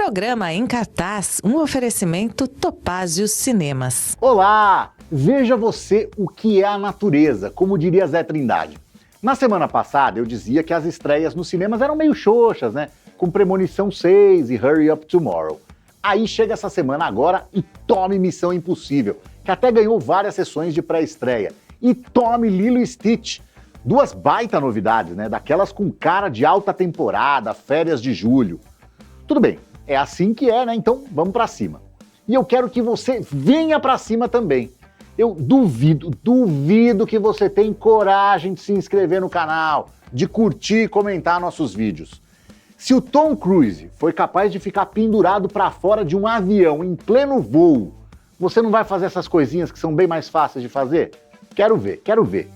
Programa em cartaz, um oferecimento Topázio Cinemas. Olá! Veja você o que é a natureza, como diria Zé Trindade. Na semana passada eu dizia que as estreias nos cinemas eram meio xoxas, né? Com Premonição 6 e Hurry Up Tomorrow. Aí chega essa semana agora e tome Missão Impossível, que até ganhou várias sessões de pré-estreia. E tome Lilo e Stitch. Duas baita novidades, né? Daquelas com cara de alta temporada, férias de julho. Tudo bem, é assim que é, né? Então vamos pra cima. E eu quero que você venha pra cima também. Eu duvido que você tem coragem de se inscrever no canal, de curtir e comentar nossos vídeos. Se o Tom Cruise foi capaz de ficar pendurado pra fora de um avião em pleno voo, você não vai fazer essas coisinhas que são bem mais fáceis de fazer? Quero ver.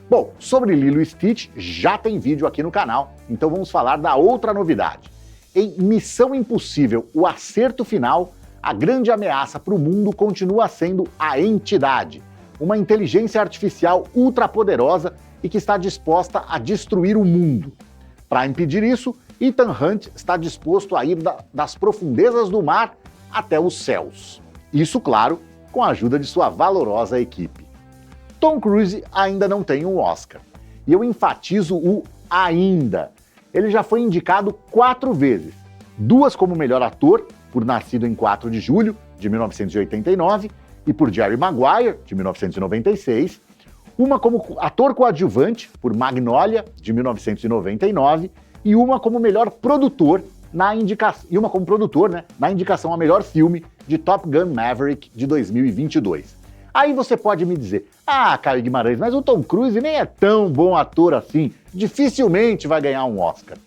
Bom, sobre Lilo e Stitch já tem vídeo aqui no canal, então vamos falar da outra novidade. Em Missão Impossível, o acerto final, a grande ameaça para o mundo continua sendo a Entidade, uma inteligência artificial ultrapoderosa e que está disposta a destruir o mundo. Para impedir isso, Ethan Hunt está disposto a ir das profundezas do mar até os céus. Isso, claro, com a ajuda de sua valorosa equipe. Tom Cruise ainda não tem um Oscar. E eu enfatizo o ainda. Ele já foi indicado 4 vezes. 2 como melhor ator, por Nascido em 4 de Julho, de 1989, e por Jerry Maguire, de 1996. Uma como ator coadjuvante, por Magnolia, de 1999, e uma como melhor produtor, na indicação a melhor filme de Top Gun Maverick, de 2022. Aí você pode me dizer, Caio Guimarães, mas o Tom Cruise nem é tão bom ator assim, dificilmente vai ganhar um Oscar.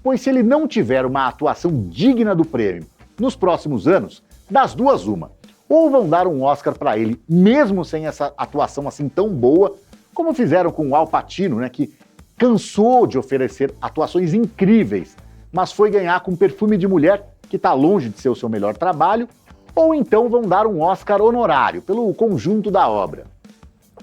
Pois se ele não tiver uma atuação digna do prêmio nos próximos anos, das duas uma. Ou vão dar um Oscar para ele, mesmo sem essa atuação assim tão boa, como fizeram com o Al Pacino, né, que cansou de oferecer atuações incríveis, mas foi ganhar com Perfume de Mulher, que está longe de ser o seu melhor trabalho, ou então vão dar um Oscar honorário pelo conjunto da obra.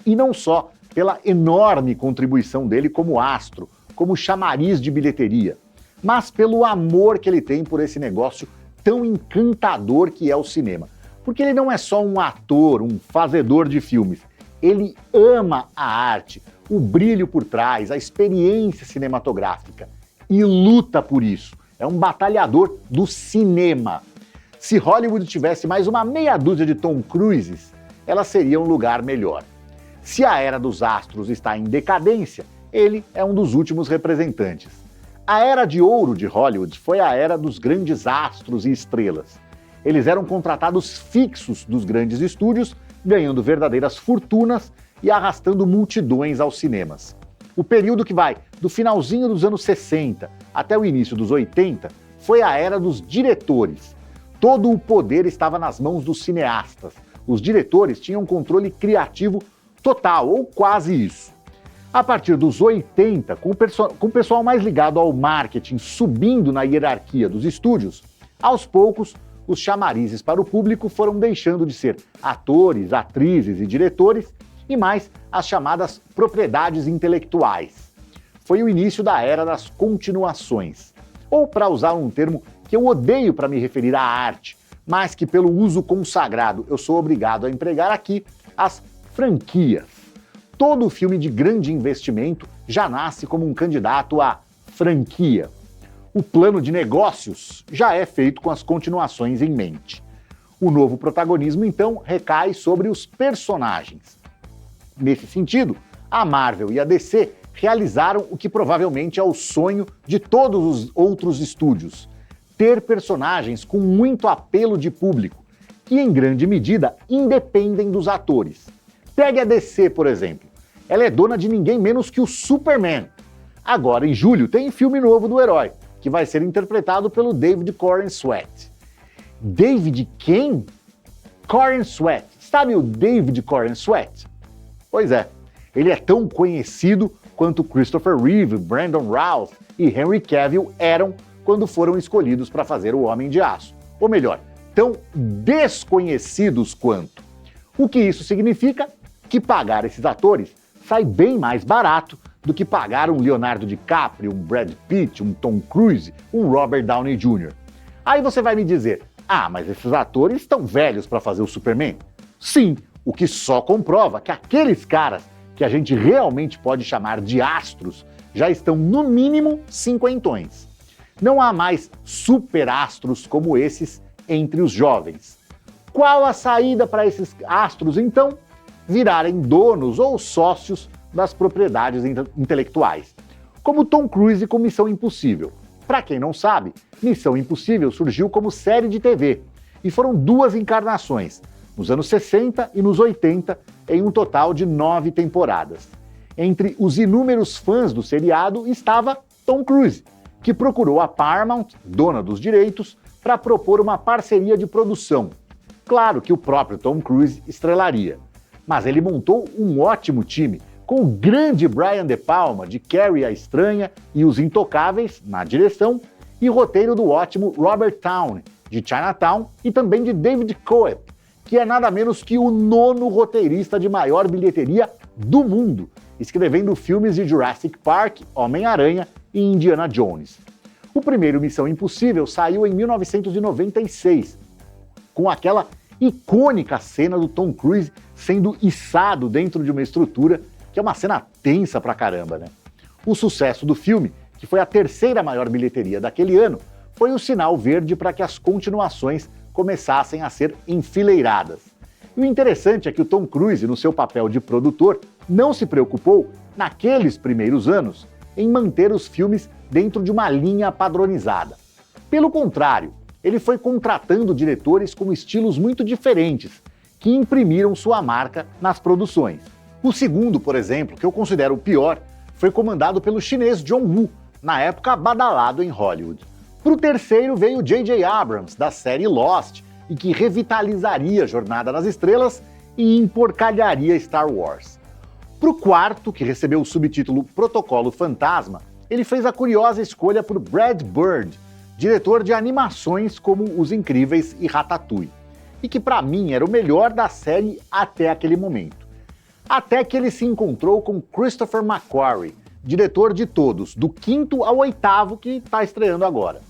E não só pela enorme contribuição dele como astro, como chamariz de bilheteria, mas pelo amor que ele tem por esse negócio tão encantador que é o cinema. Porque ele não é só um ator, um fazedor de filmes. Ele ama a arte, o brilho por trás, a experiência cinematográfica. E luta por isso. É um batalhador do cinema. Se Hollywood tivesse mais uma meia dúzia de Tom Cruises, ela seria um lugar melhor. Se a era dos astros está em decadência, ele é um dos últimos representantes. A era de ouro de Hollywood foi a era dos grandes astros e estrelas. Eles eram contratados fixos dos grandes estúdios, ganhando verdadeiras fortunas e arrastando multidões aos cinemas. O período que vai do finalzinho dos anos 60 até o início dos 80 foi a era dos diretores. Todo o poder estava nas mãos dos cineastas. Os diretores tinham controle criativo total, ou quase isso. A partir dos 80, com o pessoal mais ligado ao marketing subindo na hierarquia dos estúdios, aos poucos, os chamarizes para o público foram deixando de ser atores, atrizes e diretores, e mais as chamadas propriedades intelectuais. Foi o início da era das continuações. Ou, para usar um termo que eu odeio para me referir à arte, mas que pelo uso consagrado eu sou obrigado a empregar aqui, as franquias. Todo filme de grande investimento já nasce como um candidato à franquia. O plano de negócios já é feito com as continuações em mente. O novo protagonismo, então, recai sobre os personagens. Nesse sentido, a Marvel e a DC realizaram o que provavelmente é o sonho de todos os outros estúdios: ter personagens com muito apelo de público, que em grande medida independem dos atores. Pegue a DC, por exemplo. Ela é dona de ninguém menos que o Superman. Agora, em julho, tem filme novo do herói, que vai ser interpretado pelo David Corenswet. David quem? Corenswet. Sabe o David Corenswet? Pois é, ele é tão conhecido quanto Christopher Reeve, Brandon Routh e Henry Cavill eram quando foram escolhidos para fazer o Homem de Aço. Ou melhor, tão desconhecidos quanto. O que isso significa? Que pagar esses atores sai bem mais barato do que pagar um Leonardo DiCaprio, um Brad Pitt, um Tom Cruise, um Robert Downey Jr. Aí você vai me dizer, mas esses atores estão velhos para fazer o Superman? Sim, o que só comprova que aqueles caras que a gente realmente pode chamar de astros já estão no mínimo cinquentões. Não há mais superastros como esses entre os jovens. Qual a saída para esses astros, então? Virarem donos ou sócios das propriedades intelectuais. Como Tom Cruise com Missão Impossível. Para quem não sabe, Missão Impossível surgiu como série de TV e foram 2 encarnações, nos anos 60 e nos 80, em um total de 9 temporadas. Entre os inúmeros fãs do seriado estava Tom Cruise, que procurou a Paramount, dona dos direitos, para propor uma parceria de produção. Claro que o próprio Tom Cruise estrelaria, mas ele montou um ótimo time, com o grande Brian De Palma, de Carrie a Estranha e Os Intocáveis, na direção, e roteiro do ótimo Robert Towne, de Chinatown, e também de David Coeb, que é nada menos que o 9º roteirista de maior bilheteria do mundo, escrevendo filmes de Jurassic Park, Homem-Aranha e Indiana Jones. O primeiro Missão Impossível saiu em 1996, com aquela icônica cena do Tom Cruise sendo içado dentro de uma estrutura, que é uma cena tensa pra caramba, né? O sucesso do filme, que foi a 3ª maior bilheteria daquele ano, foi o sinal verde para que as continuações começassem a ser enfileiradas. E o interessante é que o Tom Cruise, no seu papel de produtor, não se preocupou, naqueles primeiros anos, em manter os filmes dentro de uma linha padronizada. Pelo contrário, ele foi contratando diretores com estilos muito diferentes, que imprimiram sua marca nas produções. O segundo, por exemplo, que eu considero o pior, foi comandado pelo chinês John Woo, na época badalado em Hollywood. Para o terceiro veio J.J. Abrams, da série Lost, e que revitalizaria Jornada nas Estrelas e emporcalharia Star Wars. Para o quarto, que recebeu o subtítulo Protocolo Fantasma, ele fez a curiosa escolha por Brad Bird, diretor de animações como Os Incríveis e Ratatouille, e que para mim era o melhor da série até aquele momento. Até que ele se encontrou com Christopher McQuarrie, diretor de todos, do 5º ao 8º que está estreando agora.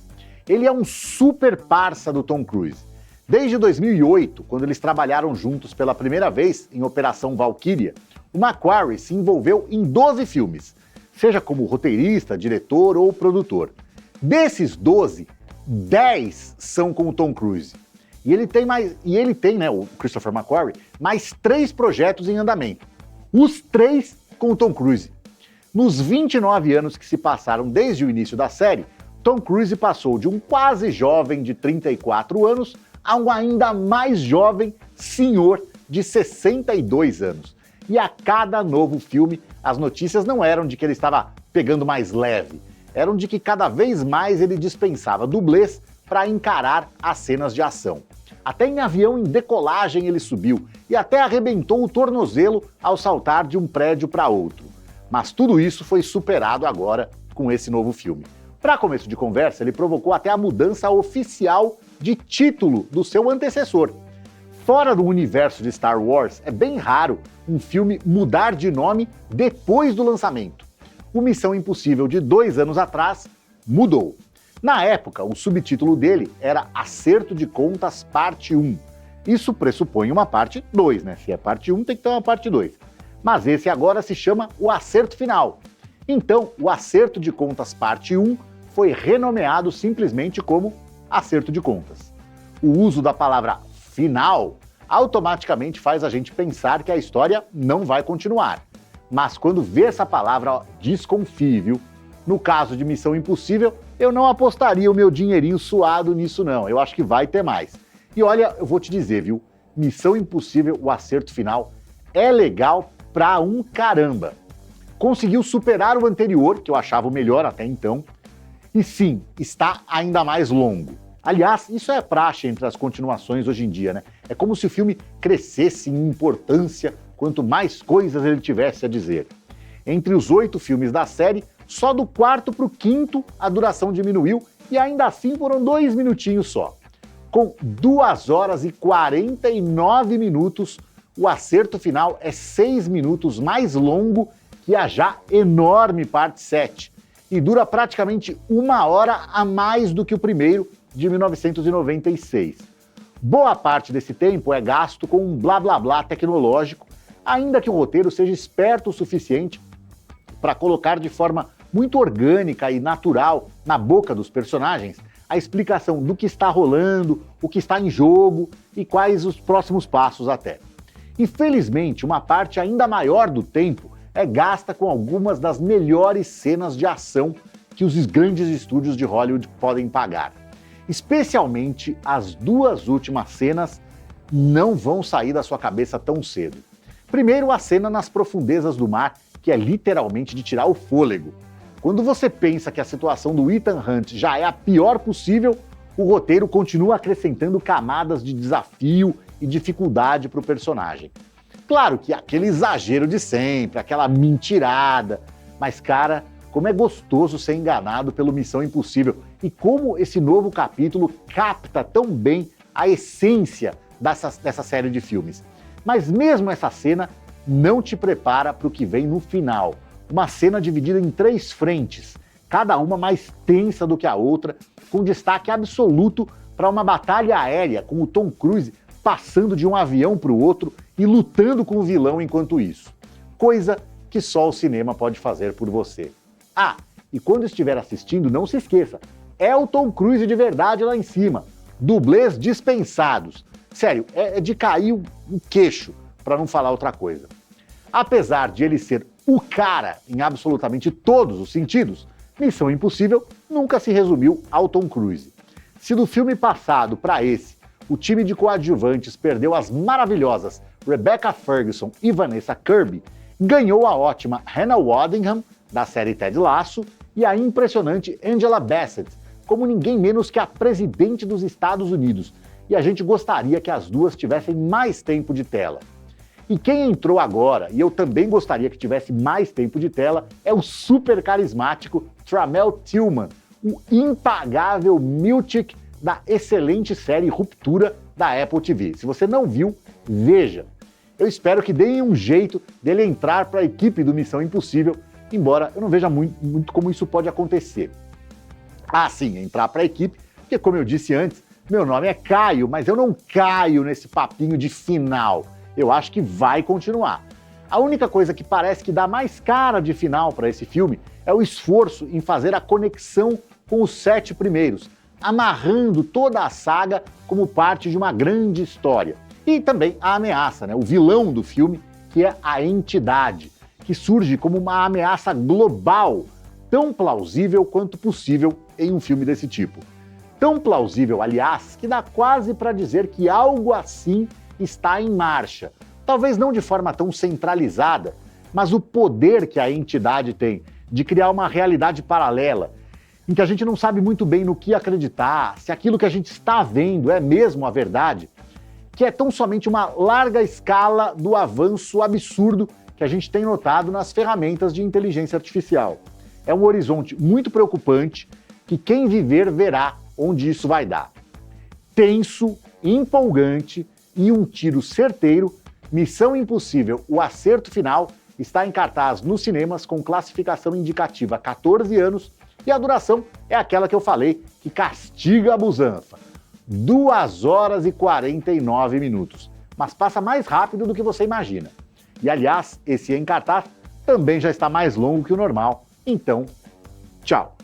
Ele é um super parça do Tom Cruise. Desde 2008, quando eles trabalharam juntos pela primeira vez em Operação Valkyria, o McQuarrie se envolveu em 12 filmes, seja como roteirista, diretor ou produtor. Desses 12, 10 são com o Tom Cruise. E ele tem, o Christopher McQuarrie, mais 3 projetos em andamento. Os 3 com o Tom Cruise. Nos 29 anos que se passaram desde o início da série, Tom Cruise passou de um quase jovem de 34 anos a um ainda mais jovem senhor de 62 anos. E a cada novo filme, as notícias não eram de que ele estava pegando mais leve, eram de que cada vez mais ele dispensava dublês para encarar as cenas de ação. Até em avião em decolagem ele subiu e até arrebentou o tornozelo ao saltar de um prédio para outro. Mas tudo isso foi superado agora com esse novo filme. Para começo de conversa, ele provocou até a mudança oficial de título do seu antecessor. Fora do universo de Star Wars, é bem raro um filme mudar de nome depois do lançamento. O Missão Impossível de 2 anos atrás mudou. Na época, o subtítulo dele era Acerto de Contas Parte 1. Isso pressupõe uma parte 2, né? Se é parte 1, tem que ter uma parte 2. Mas esse agora se chama O Acerto Final. Então, o Acerto de Contas Parte 1 foi renomeado simplesmente como Acerto de Contas. O uso da palavra final automaticamente faz a gente pensar que a história não vai continuar. Mas quando vê essa palavra, desconfie, viu? No caso de Missão Impossível, eu não apostaria o meu dinheirinho suado nisso não, eu acho que vai ter mais. E olha, eu vou te dizer, viu? Missão Impossível, o acerto final, é legal pra um caramba. Conseguiu superar o anterior, que eu achava o melhor até então, e sim, está ainda mais longo. Aliás, isso é praxe entre as continuações hoje em dia, né? É como se o filme crescesse em importância quanto mais coisas ele tivesse a dizer. Entre os 8 filmes da série, só do 4º pro 5º a duração diminuiu e ainda assim foram 2 minutinhos só. Com 2 horas e 49 minutos, o acerto final é 6 minutos mais longo que a já enorme parte 7 e dura praticamente 1 hora a mais do que o primeiro, de 1996. Boa parte desse tempo é gasto com um blá blá blá tecnológico, ainda que o roteiro seja esperto o suficiente para colocar de forma muito orgânica e natural na boca dos personagens a explicação do que está rolando, o que está em jogo e quais os próximos passos até. Infelizmente, uma parte ainda maior do tempo é gasta com algumas das melhores cenas de ação que os grandes estúdios de Hollywood podem pagar. Especialmente as duas últimas cenas não vão sair da sua cabeça tão cedo. Primeiro, a cena nas profundezas do mar, que é literalmente de tirar o fôlego. Quando você pensa que a situação do Ethan Hunt já é a pior possível, o roteiro continua acrescentando camadas de desafio e dificuldade para o personagem. Claro que é aquele exagero de sempre, aquela mentirada, mas cara, como é gostoso ser enganado pelo Missão Impossível e como esse novo capítulo capta tão bem a essência dessa série de filmes. Mas mesmo essa cena não te prepara para o que vem no final. Uma cena dividida em 3 frentes, cada uma mais tensa do que a outra, com destaque absoluto para uma batalha aérea com o Tom Cruise passando de um avião para o outro e lutando com o vilão enquanto isso. Coisa que só o cinema pode fazer por você. Ah, e quando estiver assistindo, não se esqueça, é o Tom Cruise de verdade lá em cima. Dublês dispensados. Sério, é de cair o queixo, para não falar outra coisa. Apesar de ele ser o cara em absolutamente todos os sentidos, Missão Impossível nunca se resumiu ao Tom Cruise. Se do filme passado para esse, o time de coadjuvantes perdeu as maravilhosas Rebecca Ferguson e Vanessa Kirby, ganhou a ótima Hannah Waddingham, da série Ted Lasso, e a impressionante Angela Bassett, como ninguém menos que a presidente dos Estados Unidos, e a gente gostaria que as duas tivessem mais tempo de tela. E quem entrou agora, e eu também gostaria que tivesse mais tempo de tela, é o super carismático Tramell Tillman, o impagável Miltic da excelente série Ruptura da Apple TV. Se você não viu, veja. Eu espero que deem um jeito dele entrar para a equipe do Missão Impossível, embora eu não veja muito como isso pode acontecer. Ah, sim, entrar para a equipe, porque como eu disse antes, meu nome é Caio, mas eu não caio nesse papinho de final. Eu acho que vai continuar. A única coisa que parece que dá mais cara de final para esse filme é o esforço em fazer a conexão com os 7 primeiros, amarrando toda a saga como parte de uma grande história. E também a ameaça, o vilão do filme, que é a entidade, que surge como uma ameaça global, tão plausível quanto possível em um filme desse tipo. Tão plausível, aliás, que dá quase para dizer que algo assim está em marcha. Talvez não de forma tão centralizada, mas o poder que a entidade tem de criar uma realidade paralela, em que a gente não sabe muito bem no que acreditar, se aquilo que a gente está vendo é mesmo a verdade, que é tão somente uma larga escala do avanço absurdo que a gente tem notado nas ferramentas de inteligência artificial. É um horizonte muito preocupante que quem viver verá onde isso vai dar. Tenso, empolgante e um tiro certeiro, Missão Impossível, o acerto final, está em cartaz nos cinemas com classificação indicativa 14 anos e a duração é aquela que eu falei, que castiga a busanfa. 2 horas e 49 minutos, mas passa mais rápido do que você imagina. E aliás, esse em cartaz também já está mais longo que o normal, então, tchau!